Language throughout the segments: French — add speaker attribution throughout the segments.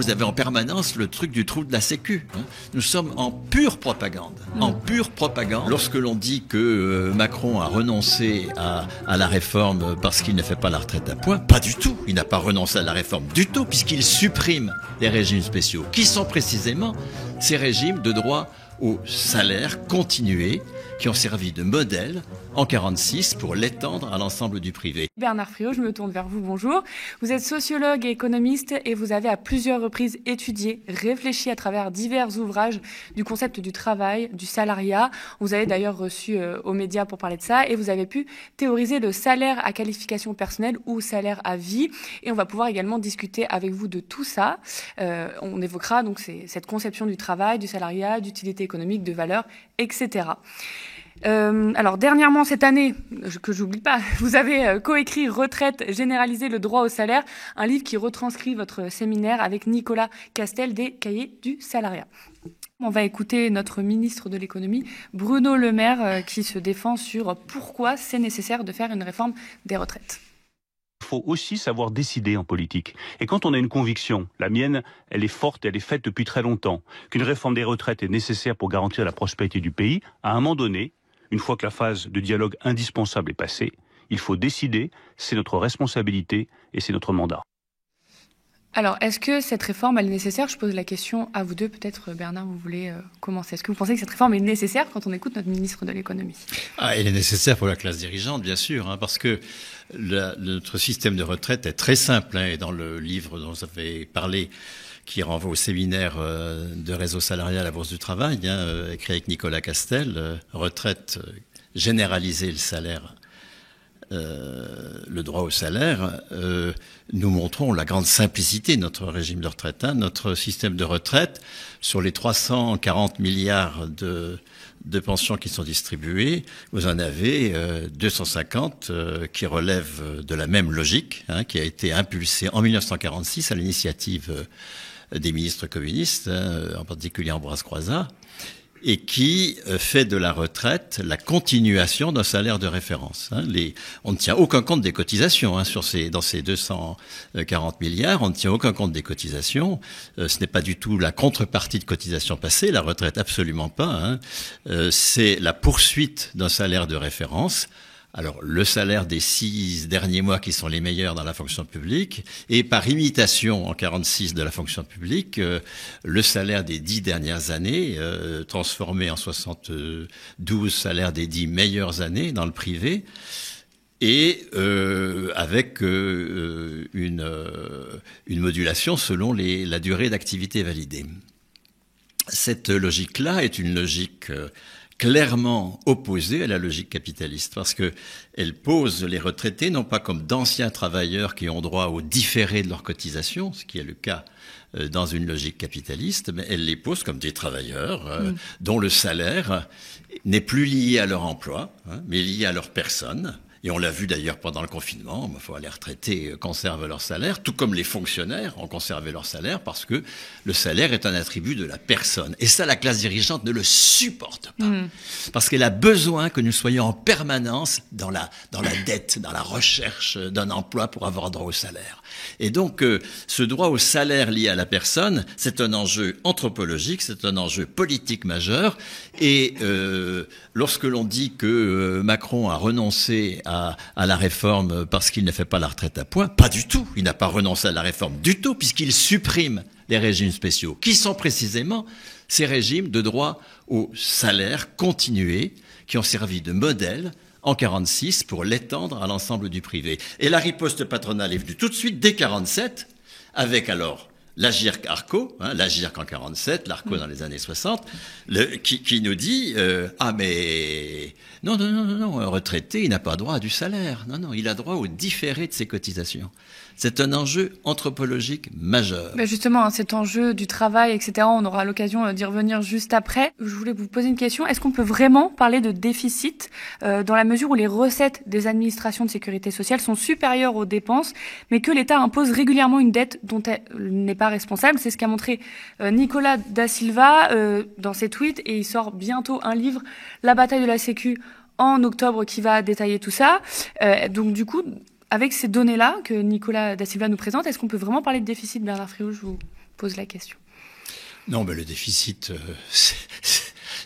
Speaker 1: vous avez en permanence le truc du trou de la Sécu. Nous sommes en pure propagande. En pure propagande. Lorsque l'on dit que Macron a renoncé à la réforme parce qu'il ne fait pas la retraite à point, pas du tout. Il n'a pas renoncé à la réforme du tout, puisqu'il supprime les régimes spéciaux, qui sont précisément ces régimes de droit au salaire continué, qui ont servi de modèle en 1946 pour l'étendre à l'ensemble du privé.
Speaker 2: Bernard Friot, je me tourne vers vous, bonjour. Vous êtes sociologue et économiste et vous avez à plusieurs reprises étudié, réfléchi à travers divers ouvrages du concept du travail, du salariat. Vous avez d'ailleurs reçu aux médias pour parler de ça et vous avez pu théoriser le salaire à qualification personnelle ou salaire à vie. Et on va pouvoir également discuter avec vous de tout ça. On évoquera donc cette conception du travail, du salariat, d'utilité économique, de valeur, etc. Alors dernièrement cette année, que j'oublie pas, vous avez coécrit Retraite généraliser le droit au salaire, un livre qui retranscrit votre séminaire avec Nicolas Castel des Cahiers du salariat. On va écouter notre ministre de l'économie, Bruno Le Maire, qui se défend sur pourquoi c'est nécessaire de faire une réforme des retraites.
Speaker 3: Il faut aussi savoir décider en politique. Et quand on a une conviction, la mienne, elle est forte, elle est faite depuis très longtemps, qu'une réforme des retraites est nécessaire pour garantir la prospérité du pays, à un moment donné, une fois que la phase de dialogue indispensable est passée, il faut décider, c'est notre responsabilité et c'est notre mandat.
Speaker 2: Alors, est-ce que cette réforme, elle est nécessaire ? Je pose la question à vous deux. Peut-être, Bernard, vous voulez commencer. Est-ce que vous pensez que cette réforme est nécessaire quand on écoute notre ministre de l'économie ?
Speaker 1: Elle est nécessaire pour la classe dirigeante, bien sûr, parce que notre système de retraite est très simple. Et dans le livre dont vous avez parlé, qui renvoie au séminaire de réseau salarial à la Bourse du Travail, écrit avec Nicolas Castel, retraite généraliser le salaire, le droit au salaire, nous montrons la grande simplicité de notre régime de retraite. Notre système de retraite, sur les 340 milliards de pensions qui sont distribuées, vous en avez 250 qui relèvent de la même logique, qui a été impulsée en 1946 à l'initiative des ministres communistes, en particulier Ambroise Croizat, et qui fait de la retraite la continuation d'un salaire de référence. On ne tient aucun compte des cotisations dans ces 240 milliards, on ne tient aucun compte des cotisations. Ce n'est pas du tout la contrepartie de cotisations passées, la retraite absolument pas. C'est la poursuite d'un salaire de référence. Alors, le salaire des 6 derniers mois qui sont les meilleurs dans la fonction publique, et par imitation en 46 de la fonction publique, le salaire des 10 dernières années, transformé en 72 salaires des 10 meilleures années dans le privé, et avec une modulation selon la durée d'activité validée. Cette logique-là est une logique clairement opposée à la logique capitaliste, parce que elle pose les retraités non pas comme d'anciens travailleurs qui ont droit au différé de leurs cotisations, ce qui est le cas dans une logique capitaliste, mais elle les pose comme des travailleurs dont le salaire n'est plus lié à leur emploi, mais lié à leur personne. Et on l'a vu d'ailleurs pendant le confinement, les retraités conservent leur salaire, tout comme les fonctionnaires ont conservé leur salaire, parce que le salaire est un attribut de la personne. Et ça, la classe dirigeante ne le supporte pas. Parce qu'elle a besoin que nous soyons en permanence dans la dette, dans la recherche d'un emploi pour avoir droit au salaire. Et donc, ce droit au salaire lié à la personne, c'est un enjeu anthropologique, c'est un enjeu politique majeur. Et lorsque l'on dit que Macron a renoncé à la réforme parce qu'il ne fait pas la retraite à point, pas du tout. Il n'a pas renoncé à la réforme du tout, puisqu'il supprime les régimes spéciaux, qui sont précisément ces régimes de droit au salaire continué, qui ont servi de modèle en 1946 pour l'étendre à l'ensemble du privé. Et la riposte patronale est venue tout de suite dès 1947, avec alors l'Agirc-Arco, l'Agirc en 1947, l'Arco dans les années 60, qui nous dit mais non, un retraité, il n'a pas droit à du salaire. Non, il a droit au différé de ses cotisations. C'est un enjeu anthropologique majeur.
Speaker 2: Ben justement, cet enjeu du travail, etc., on aura l'occasion d'y revenir juste après. Je voulais vous poser une question. Est-ce qu'on peut vraiment parler de déficit dans la mesure où les recettes des administrations de sécurité sociale sont supérieures aux dépenses, mais que l'État impose régulièrement une dette dont elle n'est pas responsable? C'est ce qu'a montré Nicolas Da Silva dans ses tweets, et il sort bientôt un livre, La bataille de la Sécu, en octobre, qui va détailler tout ça. Donc du coup, avec ces données-là que Nicolas Da Silva nous présente, est-ce qu'on peut vraiment parler de déficit, Bernard Friot? Je vous pose la question.
Speaker 1: Non, mais le déficit,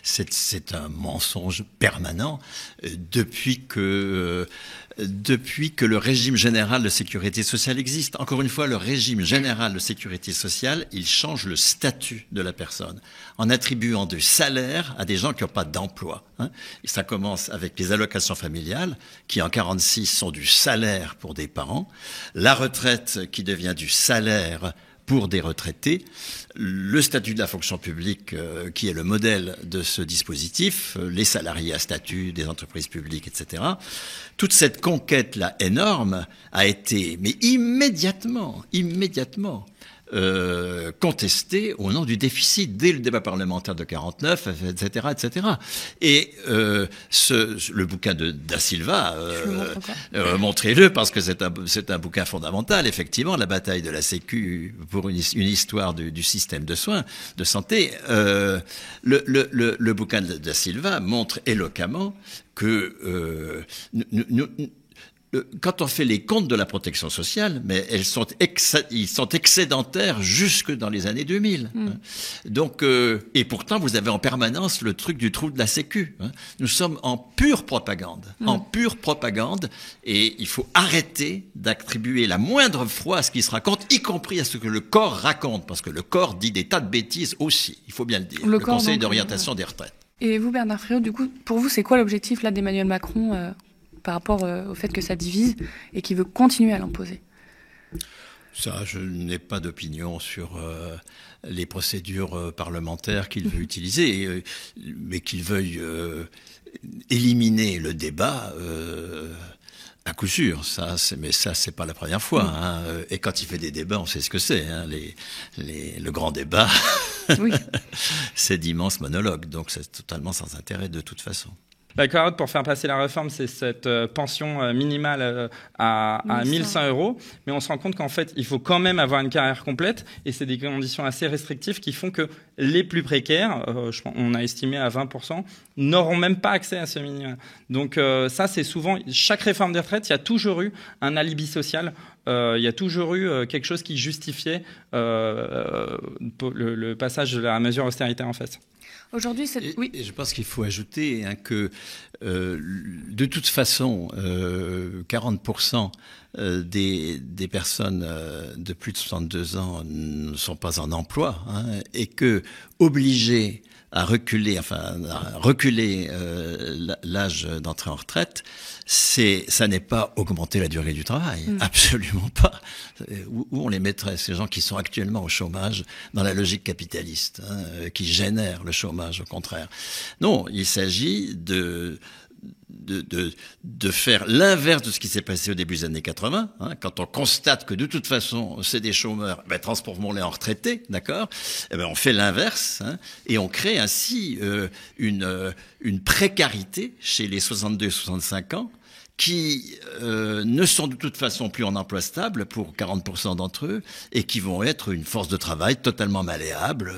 Speaker 1: c'est un mensonge permanent depuis que le régime général de sécurité sociale existe. Encore une fois, le régime général de sécurité sociale, il change le statut de la personne en attribuant du salaire à des gens qui n'ont pas d'emploi. Et ça commence avec les allocations familiales qui, en 46, sont du salaire pour des parents, la retraite qui devient du salaire pour des retraités, le statut de la fonction publique qui est le modèle de ce dispositif, les salariés à statut des entreprises publiques, etc. Toute cette conquête-là énorme a été, mais immédiatement, contesté au nom du déficit dès le débat parlementaire de 49, etc., etc. Et le bouquin de Da Silva, montrez-le parce que c'est un bouquin fondamental, effectivement, la bataille de la Sécu pour une histoire du système de soins, de santé. Le bouquin de Da Silva montre éloquemment que quand on fait les comptes de la protection sociale, mais ils sont excédentaires jusque dans les années 2000. Donc, et pourtant, vous avez en permanence le truc du trou de la Sécu. Nous sommes en pure propagande, et il faut arrêter d'attribuer la moindre foi à ce qui se raconte, y compris à ce que le corps raconte, parce que le corps dit des tas de bêtises aussi, il faut bien le dire. Le Conseil d'orientation des retraites.
Speaker 2: Et vous, Bernard Friot, du coup, pour vous, c'est quoi l'objectif là d'Emmanuel Macron par rapport au fait que ça divise et qu'il veut continuer à l'imposer?
Speaker 1: Ça, je n'ai pas d'opinion sur les procédures parlementaires qu'il veut utiliser, mais qu'il veuille éliminer le débat, à coup sûr. Mais ça, c'est pas la première fois. Et quand il fait des débats, on sait ce que c'est. Le grand débat, oui. C'est d'immenses monologues. Donc c'est totalement sans intérêt de toute façon.
Speaker 4: La carotte pour faire passer la réforme, c'est cette pension minimale à 1100 €. Mais on se rend compte qu'en fait, il faut quand même avoir une carrière complète. Et c'est des conditions assez restrictives qui font que les plus précaires, on a estimé à 20%, n'auront même pas accès à ce minimum. Donc ça, c'est souvent... Chaque réforme des retraites, il y a toujours eu un alibi social. Il y a toujours eu quelque chose qui justifiait le passage de la mesure austéritaire en fait.
Speaker 2: Aujourd'hui, oui.
Speaker 1: Et je pense qu'il faut ajouter que, de toute façon, 40% des personnes de plus de 62 ans ne sont pas en emploi, et que obligés à reculer l'âge d'entrée en retraite, ça n'est pas augmenter la durée du travail, absolument pas. Où on les mettrait, ces gens qui sont actuellement au chômage dans la logique capitaliste, qui génèrent le chômage, au contraire. Non, il s'agit de faire l'inverse de ce qui s'est passé au début des années 80, quand on constate que de toute façon c'est des chômeurs, transformons-les en retraités, d'accord ? On fait l'inverse, et on crée ainsi une précarité chez les 62-65 ans qui ne sont de toute façon plus en emploi stable pour 40% d'entre eux et qui vont être une force de travail totalement malléable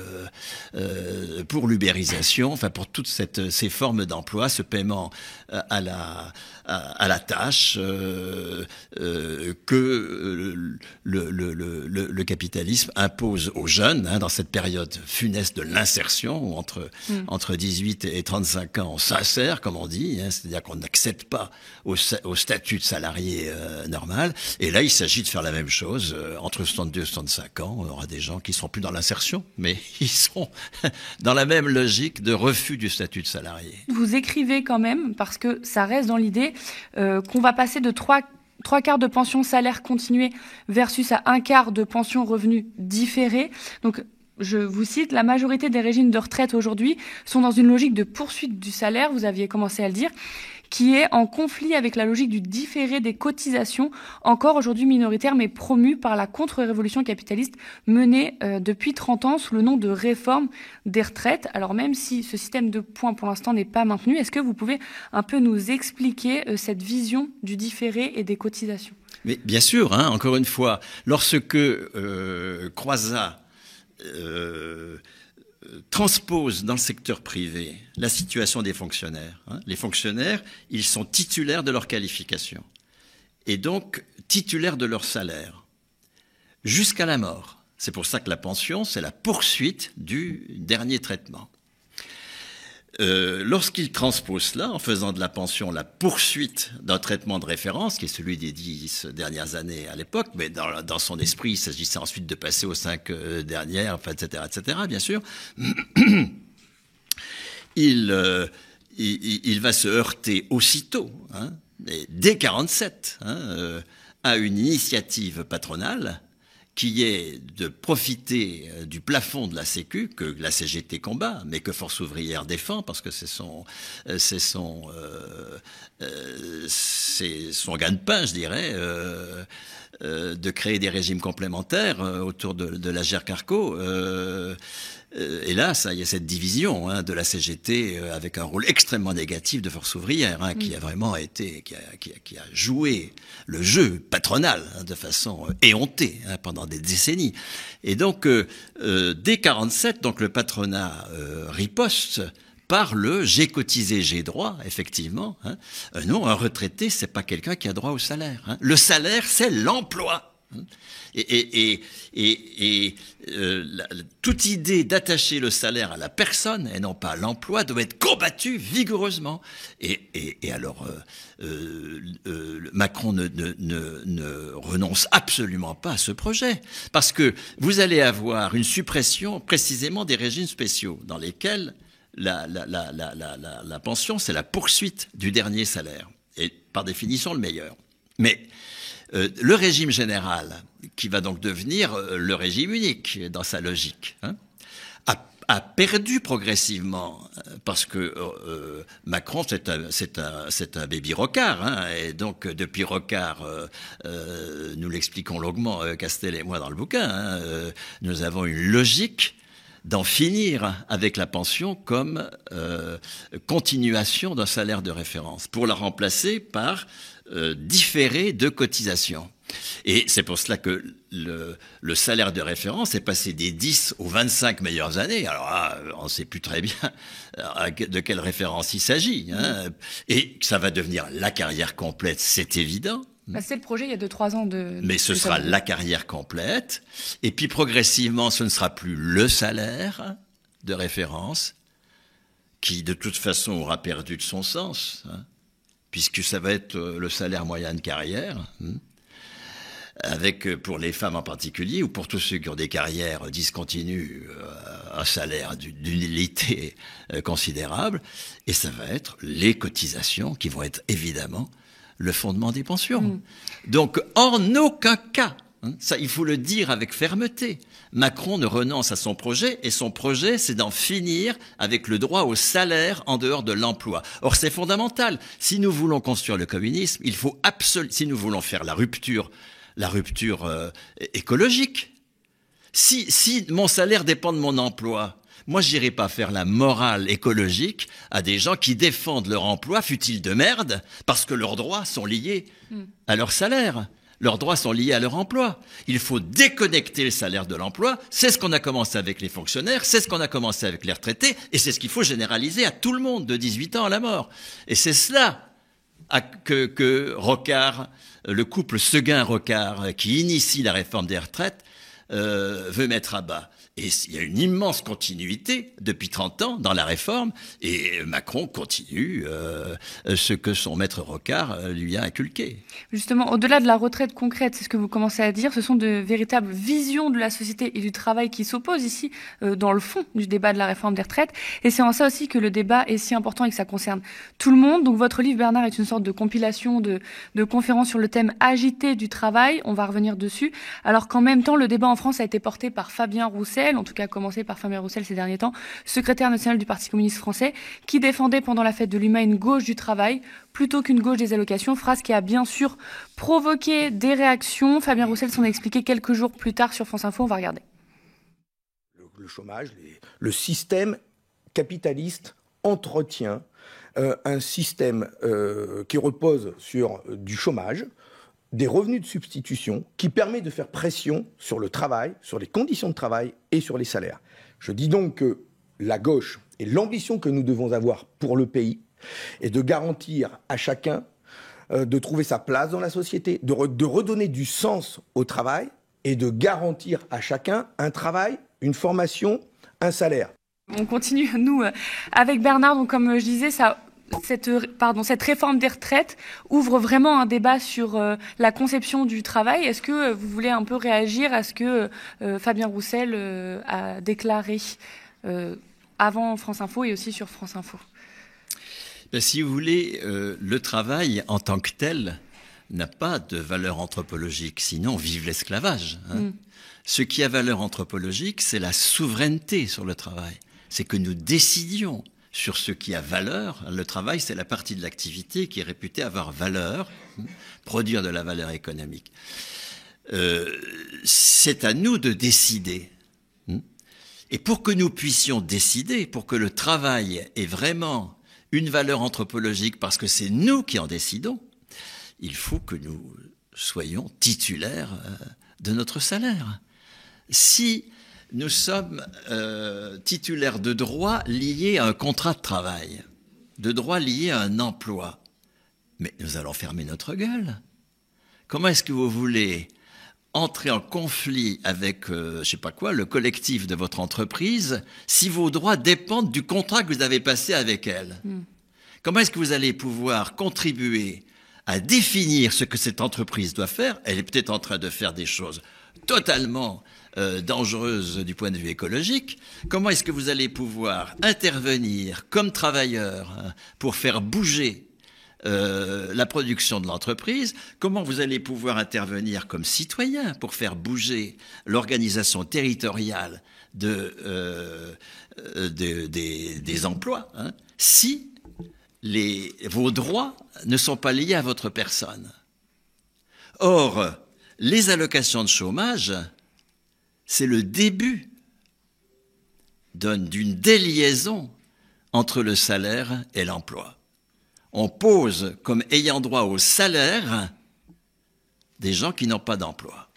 Speaker 1: pour l'ubérisation, pour toutes ces formes d'emploi, ce paiement à la tâche que le capitalisme impose aux jeunes dans cette période funeste de l'insertion où entre 18 et 35 ans on s'insère, comme on dit, c'est-à-dire qu'on n'accède pas au statut de salarié normal. Et là, il s'agit de faire la même chose. Entre 62 et 65 ans, on aura des gens qui ne seront plus dans l'insertion, mais ils seront dans la même logique de refus du statut de salarié.
Speaker 2: Vous écrivez quand même, parce que ça reste dans l'idée, qu'on va passer de 3/4 de pension salaire continué versus à 1/4 de pension revenu différé. Donc, je vous cite, la majorité des régimes de retraite aujourd'hui sont dans une logique de poursuite du salaire, vous aviez commencé à le dire, qui est en conflit avec la logique du différé des cotisations, encore aujourd'hui minoritaire, mais promue par la contre-révolution capitaliste menée depuis 30 ans sous le nom de réforme des retraites. Alors même si ce système de points pour l'instant n'est pas maintenu, est-ce que vous pouvez un peu nous expliquer cette vision du différé et des cotisations ?
Speaker 1: Mais bien sûr, encore une fois, lorsque Croizat transpose dans le secteur privé la situation des fonctionnaires. Les fonctionnaires, ils sont titulaires de leur qualification et donc titulaires de leur salaire jusqu'à la mort. C'est pour ça que la pension, c'est la poursuite du dernier traitement. Lorsqu'il transpose cela, en faisant de la pension la poursuite d'un traitement de référence, qui est celui des 10 dernières années à l'époque, mais dans son esprit, il s'agissait ensuite de passer aux 5 dernières, enfin, etc., bien sûr, il va se heurter aussitôt, dès 47, à une initiative patronale qui est de profiter du plafond de la Sécu, que la CGT combat, mais que Force ouvrière défend, parce que c'est son gagne-pain, je dirais, de créer des régimes complémentaires autour de la GERCARCO. Et là, il y a cette division de la CGT avec un rôle extrêmement négatif de Force ouvrière, qui a vraiment été, qui a joué le jeu patronal de façon éhontée pendant des décennies. Et donc, dès 47, donc le patronat riposte par le j'ai cotisé, j'ai droit, effectivement. Non, un retraité, c'est pas quelqu'un qui a droit au salaire. Le salaire, c'est l'emploi. Toute idée d'attacher le salaire à la personne et non pas à l'emploi doit être combattue vigoureusement. Et alors, Macron ne renonce absolument pas à ce projet, parce que vous allez avoir une suppression précisément des régimes spéciaux dans lesquels la pension, c'est la poursuite du dernier salaire, et par définition le meilleur. Mais le régime général, qui va donc devenir le régime unique dans sa logique, a perdu progressivement, parce que Macron, c'est un baby Rocard, et donc depuis Rocard, nous l'expliquons longuement, Castel et moi dans le bouquin, nous avons une logique d'en finir avec la pension comme continuation d'un salaire de référence, pour la remplacer par différé de cotisation. Et c'est pour cela que le salaire de référence est passé des 10 aux 25 meilleures années. Alors là, on ne sait plus très bien de quelle référence il s'agit. Et ça va devenir la carrière complète, c'est évident.
Speaker 2: C'est le projet il y a 2-3 ans
Speaker 1: Mais ce sera la carrière complète. Et puis progressivement, ce ne sera plus le salaire de référence, qui de toute façon aura perdu de son sens, puisque ça va être le salaire moyen de carrière, avec, pour les femmes en particulier, ou pour tous ceux qui ont des carrières discontinues, un salaire d'une utilité considérable, et ça va être les cotisations qui vont être évidemment le fondement des pensions. Donc, en aucun cas, ça, il faut le dire avec fermeté, Macron ne renonce à son projet, et son projet, c'est d'en finir avec le droit au salaire en dehors de l'emploi. Or, c'est fondamental. Si nous voulons construire le communisme, il faut si nous voulons faire la rupture écologique. Si mon salaire dépend de mon emploi, moi, j'irai pas faire la morale écologique à des gens qui défendent leur emploi, fût-il de merde, parce que leurs droits sont liés à leur salaire. Leurs droits sont liés à leur emploi. Il faut déconnecter le salaire de l'emploi. C'est ce qu'on a commencé avec les fonctionnaires, c'est ce qu'on a commencé avec les retraités, et c'est ce qu'il faut généraliser à tout le monde de 18 ans à la mort. Et c'est cela que Rocard, le couple Seguin-Rocard, qui initie la réforme des retraites, veut mettre à bas. Et il y a une immense continuité depuis 30 ans dans la réforme, et Macron continue ce que son maître Rocard lui a inculqué.
Speaker 2: Justement, au-delà de la retraite concrète, c'est ce que vous commencez à dire, ce sont de véritables visions de la société et du travail qui s'opposent ici dans le fond du débat de la réforme des retraites. Et c'est en ça aussi que le débat est si important et que ça concerne tout le monde. Donc votre livre, Bernard, est une sorte de compilation de conférences sur le thème agité du travail. On va revenir dessus. Alors qu'en même temps, le débat en France a été porté par Fabien Roussel, en tout cas commencé par Fabien Roussel ces derniers temps, secrétaire national du Parti communiste français, qui défendait pendant la fête de l'UMA une gauche du travail plutôt qu'une gauche des allocations, phrase qui a bien sûr provoqué des réactions. Fabien Roussel s'en a expliqué quelques jours plus tard sur France Info, on va regarder.
Speaker 5: Le chômage, le système capitaliste entretient un système qui repose sur du chômage, des revenus de substitution, qui permet de faire pression sur le travail, sur les conditions de travail et sur les salaires. Je dis donc que la gauche et l'ambition que nous devons avoir pour le pays est de garantir à chacun de trouver sa place dans la société, de redonner du sens au travail, et de garantir à chacun un travail, une formation, un salaire.
Speaker 2: On continue, nous, avec Bernard. Donc, comme je disais, cette réforme des retraites ouvre vraiment un débat sur la conception du travail. Est-ce que vous voulez un peu réagir à ce que Fabien Roussel a déclaré avant France Info et aussi sur France Info?
Speaker 1: Ben, si vous voulez, le travail en tant que tel n'a pas de valeur anthropologique, sinon vive l'esclavage. Ce qui a valeur anthropologique, c'est la souveraineté sur le travail. C'est que nous décidions sur ce qui a valeur. Le travail, c'est la partie de l'activité qui est réputée avoir valeur, produire de la valeur économique. C'est à nous de décider. Et pour que nous puissions décider, pour que le travail ait vraiment une valeur anthropologique, parce que c'est nous qui en décidons, il faut que nous soyons titulaires de notre salaire. Si nous sommes titulaires de droits liés à un contrat de travail, de droits liés à un emploi, mais nous allons fermer notre gueule. Comment est-ce que vous voulez entrer en conflit avec, je sais pas quoi, le collectif de votre entreprise, si vos droits dépendent du contrat que vous avez passé avec elle? Comment est-ce que vous allez pouvoir contribuer à définir ce que cette entreprise doit faire? Elle est peut-être en train de faire des choses totalement dangereuses du point de vue écologique. Comment est-ce que vous allez pouvoir intervenir comme travailleur pour faire bouger la production de l'entreprise? Comment vous allez pouvoir intervenir comme citoyen pour faire bouger l'organisation territoriale des emplois, si vos droits ne sont pas liés à votre personne? Or, les allocations de chômage, c'est le début d'une déliaison entre le salaire et l'emploi. On pose comme ayant droit au salaire des gens qui n'ont pas d'emploi.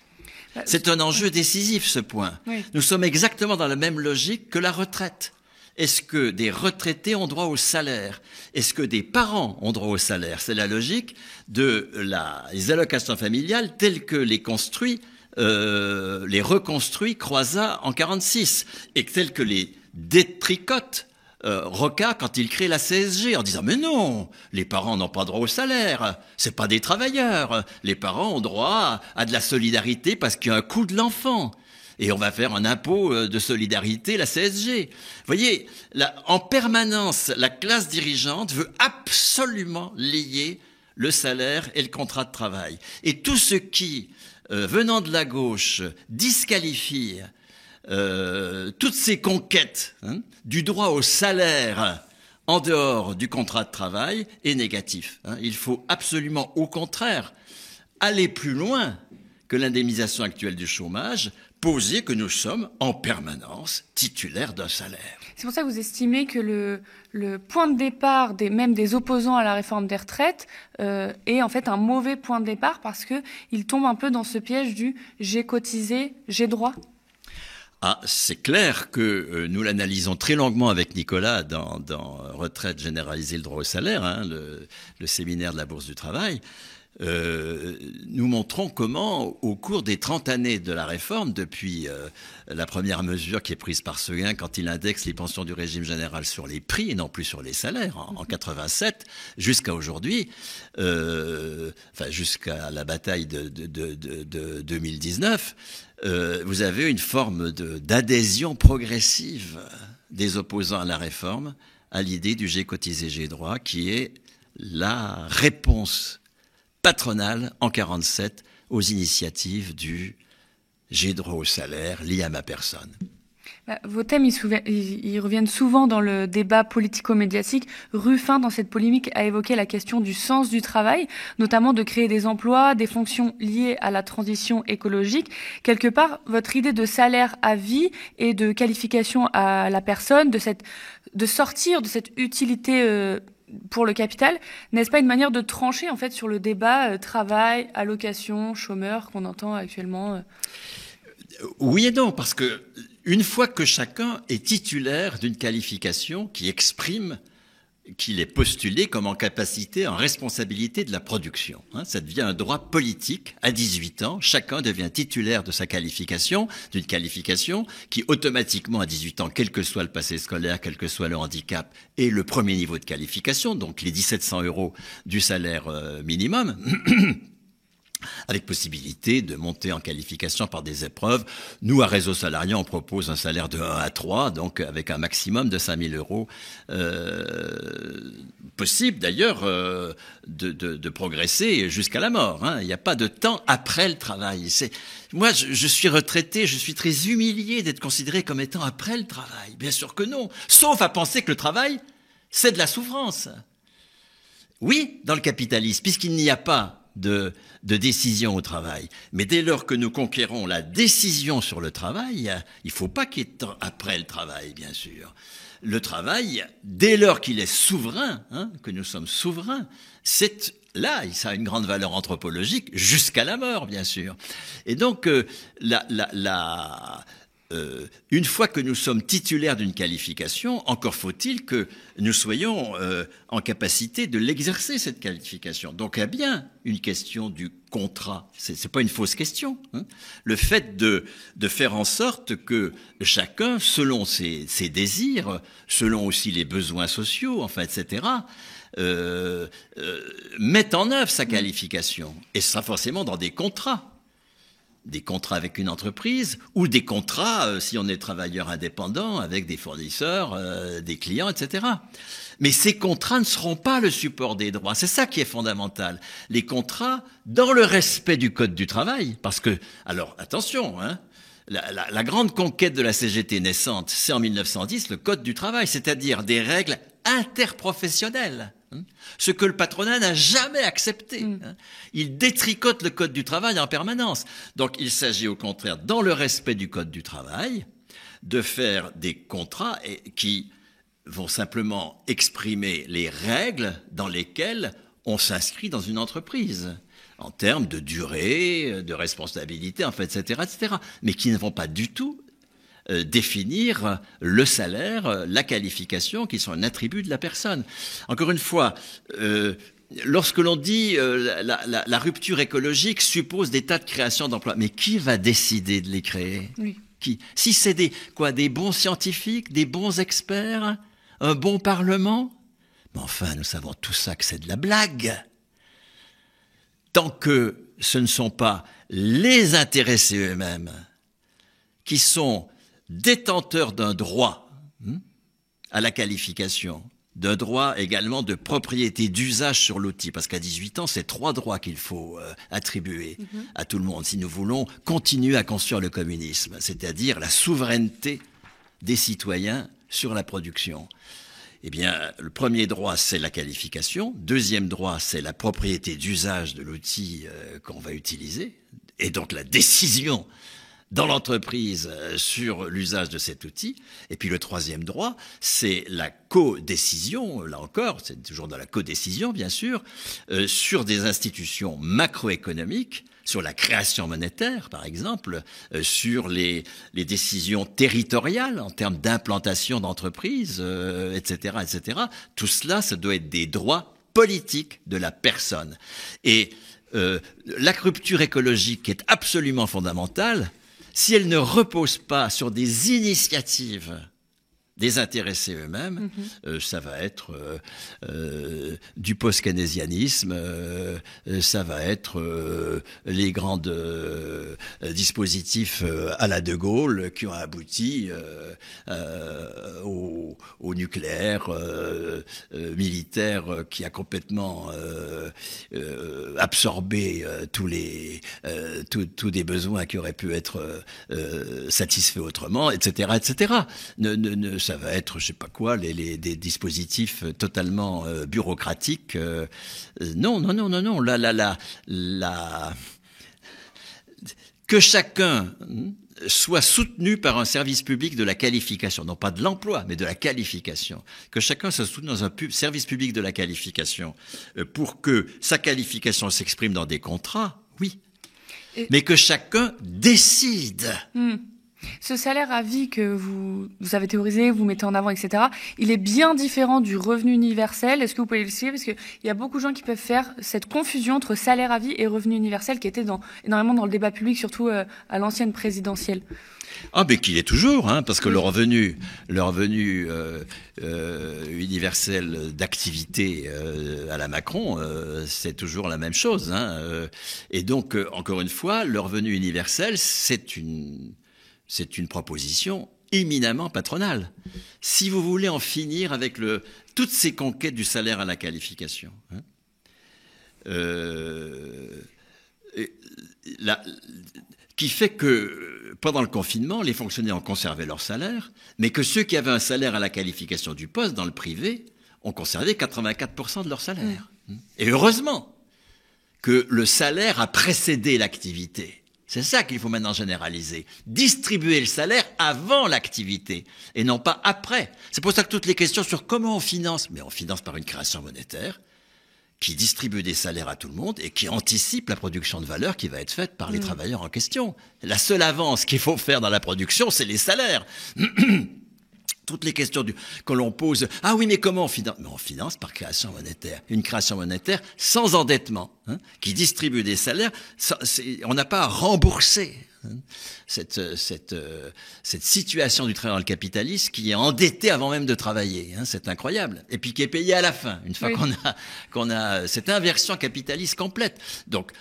Speaker 1: C'est un enjeu décisif, ce point. Oui. Nous sommes exactement dans la même logique que la retraite. Est-ce que des retraités ont droit au salaire? Est-ce que des parents ont droit au salaire? C'est la logique des allocations familiales telles que les reconstruit Croizat en 46 et telles que les détricote Rocca quand il crée la CSG en disant mais non, les parents n'ont pas droit au salaire, c'est pas des travailleurs, les parents ont droit à de la solidarité parce qu'il y a un coût de l'enfant. Et on va faire un impôt de solidarité, la CSG. Vous voyez, en permanence, la classe dirigeante veut absolument lier le salaire et le contrat de travail. Et tout ce qui, venant de la gauche, disqualifie toutes ces conquêtes du droit au salaire en dehors du contrat de travail est négatif. Il faut absolument, au contraire, aller plus loin que l'indemnisation actuelle du chômage, poser que nous sommes en permanence titulaires d'un salaire.
Speaker 2: C'est pour ça que vous estimez que le point de départ même des opposants à la réforme des retraites est en fait un mauvais point de départ parce qu'il tombe un peu dans ce piège du « j'ai cotisé, j'ai droit ».
Speaker 1: Ah, c'est clair que nous l'analysons très longuement avec Nicolas dans Retraite généralisée, le droit au salaire, le séminaire de la Bourse du Travail. Nous montrons comment, au cours des 30 années de la réforme, depuis la première mesure qui est prise par Seguin quand il indexe les pensions du régime général sur les prix et non plus sur les salaires, en 87, jusqu'à aujourd'hui, jusqu'à la bataille de 2019, vous avez une forme d'adhésion progressive des opposants à la réforme à l'idée du j'ai cotisé, j'ai droit, qui est la réponse patronale en 47 aux initiatives du j'ai droit au salaire lié à ma personne.
Speaker 2: Vos thèmes, ils reviennent souvent dans le débat politico-médiatique. Ruffin, dans cette polémique, a évoqué la question du sens du travail, notamment de créer des emplois, des fonctions liées à la transition écologique. Quelque part, votre idée de salaire à vie et de qualification à la personne, de sortir de cette utilité pour le capital, n'est-ce pas une manière de trancher en fait sur le débat travail, allocation, chômeur qu'on entend actuellement?
Speaker 1: Oui et non, parce que une fois que chacun est titulaire d'une qualification qui exprime qu'il est postulé comme en capacité, en responsabilité de la production. Ça devient un droit politique. À 18 ans, chacun devient titulaire de sa qualification, d'une qualification qui automatiquement, à 18 ans, quel que soit le passé scolaire, quel que soit le handicap, est le premier niveau de qualification, donc les 1700 € du salaire minimum, avec possibilité de monter en qualification par des épreuves. Nous, à Réseau Salariat, on propose un salaire de 1 à 3, donc avec un maximum de 5000 € possible d'ailleurs de progresser jusqu'à la mort. Il n'y a pas de temps après le travail. Moi, je suis retraité, je suis très humilié d'être considéré comme étant après le travail. Bien sûr que non, sauf à penser que le travail, c'est de la souffrance. Oui, dans le capitalisme, puisqu'il n'y a pas de décision au travail. Mais dès lors que nous conquérons la décision sur le travail, il ne faut pas qu'il y ait de temps après le travail, bien sûr. Le travail, dès lors qu'il est souverain, que nous sommes souverains, c'est là, ça a une grande valeur anthropologique, jusqu'à la mort, bien sûr. Et donc, une fois que nous sommes titulaires d'une qualification, encore faut-il que nous soyons en capacité de l'exercer, cette qualification. Donc il y a bien une question du contrat. C'est pas une fausse question. Le fait de faire en sorte que chacun, selon ses désirs, selon aussi les besoins sociaux, enfin, etc., mette en œuvre sa qualification. Et ce sera forcément dans des contrats. Des contrats avec une entreprise ou des contrats, si on est travailleur indépendant, avec des fournisseurs, des clients, etc. Mais ces contrats ne seront pas le support des droits. C'est ça qui est fondamental. Les contrats, dans le respect du Code du travail, parce que, alors attention, la grande conquête de la CGT naissante, c'est en 1910 le Code du travail, c'est-à-dire des règles interprofessionnelles. Ce que le patronat n'a jamais accepté. Il détricote le Code du travail en permanence. Donc il s'agit au contraire, dans le respect du Code du travail, de faire des contrats qui vont simplement exprimer les règles dans lesquelles on s'inscrit dans une entreprise, en termes de durée, de responsabilité, en fait, etc., etc., mais qui ne vont pas du tout définir le salaire, la qualification, qui sont un attribut de la personne. Encore une fois, lorsque l'on dit la rupture écologique suppose des tas de créations d'emplois, mais qui va décider de les créer ?
Speaker 2: Oui.
Speaker 1: Qui ? Si c'est des bons scientifiques, des bons experts, un bon parlement ? Mais enfin, nous savons tout ça que c'est de la blague. Tant que ce ne sont pas les intéressés eux-mêmes qui sont détenteur d'un droit à la qualification, d'un droit également de propriété d'usage sur l'outil, parce qu'à 18 ans, c'est 3 droits qu'il faut attribuer à tout le monde si nous voulons continuer à construire le communisme, c'est-à-dire la souveraineté des citoyens sur la production. Eh bien, le premier droit, c'est la qualification. Deuxième droit, c'est la propriété d'usage de l'outil qu'on va utiliser, et donc la décision dans l'entreprise sur l'usage de cet outil. Et puis le troisième droit, c'est la codécision, là encore, c'est toujours dans la codécision bien sûr, sur des institutions macroéconomiques, sur la création monétaire par exemple, sur les décisions territoriales en termes d'implantation d'entreprises, etc., etc. Tout cela, ça doit être des droits politiques de la personne. Et la rupture écologique est absolument fondamentale. Si elle ne repose pas sur des initiatives des intéressés eux-mêmes, ça va être du post-keynésianisme, ça va être les grands dispositifs à la De Gaulle qui ont abouti au nucléaire militaire qui a complètement absorbé tous des besoins qui auraient pu être satisfaits autrement, etc., etc. Ça va être, je sais pas quoi, des dispositifs totalement bureaucratiques. Non. Que chacun soit soutenu par un service public de la qualification, non pas de l'emploi, mais de la qualification. Que chacun soit soutenu dans un service public de la qualification pour que sa qualification s'exprime dans des contrats, oui. Mais que chacun décide.
Speaker 2: Ce salaire à vie que vous avez théorisé, vous mettez en avant, etc., il est bien différent du revenu universel. Est-ce que vous pouvez l'expliquer? Parce qu'il y a beaucoup de gens qui peuvent faire cette confusion entre salaire à vie et revenu universel qui était énormément dans le débat public, surtout à l'ancienne présidentielle.
Speaker 1: Ah, mais qu'il est toujours, hein, parce que le revenu universel d'activité à la Macron, c'est toujours la même chose. Hein, et donc, encore une fois, le revenu universel, c'est une proposition éminemment patronale. Si vous voulez en finir avec toutes ces conquêtes du salaire à la qualification, hein, qui fait que pendant le confinement, les fonctionnaires ont conservé leur salaire, mais que ceux qui avaient un salaire à la qualification du poste dans le privé ont conservé 84% de leur salaire. Et heureusement que le salaire a précédé l'activité. C'est ça qu'il faut maintenant généraliser. Distribuer le salaire avant l'activité et non pas après. C'est pour ça que toutes les questions sur comment on finance, mais on finance par une création monétaire qui distribue des salaires à tout le monde et qui anticipe la production de valeur qui va être faite par les travailleurs en question. La seule avance qu'il faut faire dans la production, c'est les salaires. Toutes les questions que l'on pose, ah oui, mais comment on finance? Mais on finance par création monétaire. Une création monétaire sans endettement, hein, qui distribue des salaires. On n'a pas à rembourser cette situation du travail dans le capitalisme qui est endetté avant même de travailler, hein, c'est incroyable. Et puis qui est payé à la fin, une fois qu'on a cette inversion capitaliste complète. Donc,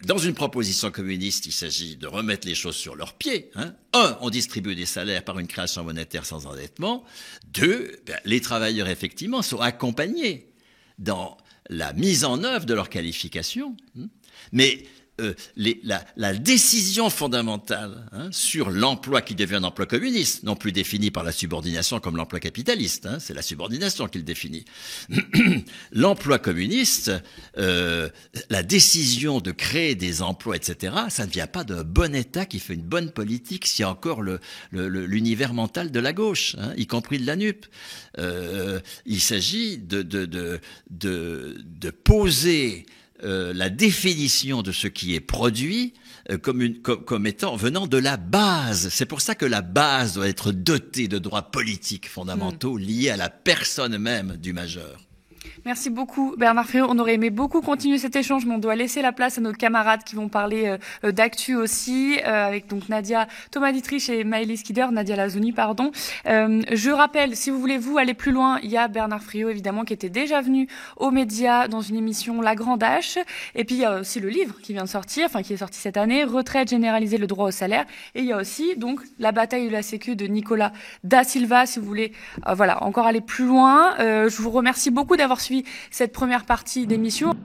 Speaker 1: dans une proposition communiste, il s'agit de remettre les choses sur leurs pieds. Hein. 1, on distribue des salaires par une création monétaire sans endettement. 2, les travailleurs, effectivement, sont accompagnés dans la mise en œuvre de leur qualification. Mais la décision fondamentale, hein, sur l'emploi qui devient un emploi communiste, non plus défini par la subordination comme l'emploi capitaliste, hein, c'est la subordination qui le définit. L'emploi communiste, la décision de créer des emplois, etc., ça ne vient pas d'un bon État qui fait une bonne politique, c'est encore l'univers mental de la gauche, hein, y compris de la NUP. Il s'agit de poser la définition de ce qui est produit comme étant venant de la base. C'est pour ça que la base doit être dotée de droits politiques fondamentaux liés à la personne même du majeur.
Speaker 2: Merci beaucoup Bernard Friot. On aurait aimé beaucoup continuer cet échange, mais on doit laisser la place à nos camarades qui vont parler d'actu aussi, avec donc Nadia Thomas-Dietrich et Maëlys Kider, Nadia Lazouni, pardon. Je rappelle, si vous voulez aller plus loin, il y a Bernard Friot évidemment qui était déjà venu aux médias dans une émission La Grande H. Et puis il y a aussi le livre qui vient de sortir, enfin qui est sorti cette année, Retraite généralisée, le droit au salaire. Et il y a aussi donc La bataille de la Sécu de Nicolas Da Silva. Si vous voulez, encore aller plus loin, je vous remercie beaucoup d'avoir suivi cette première partie d'émission.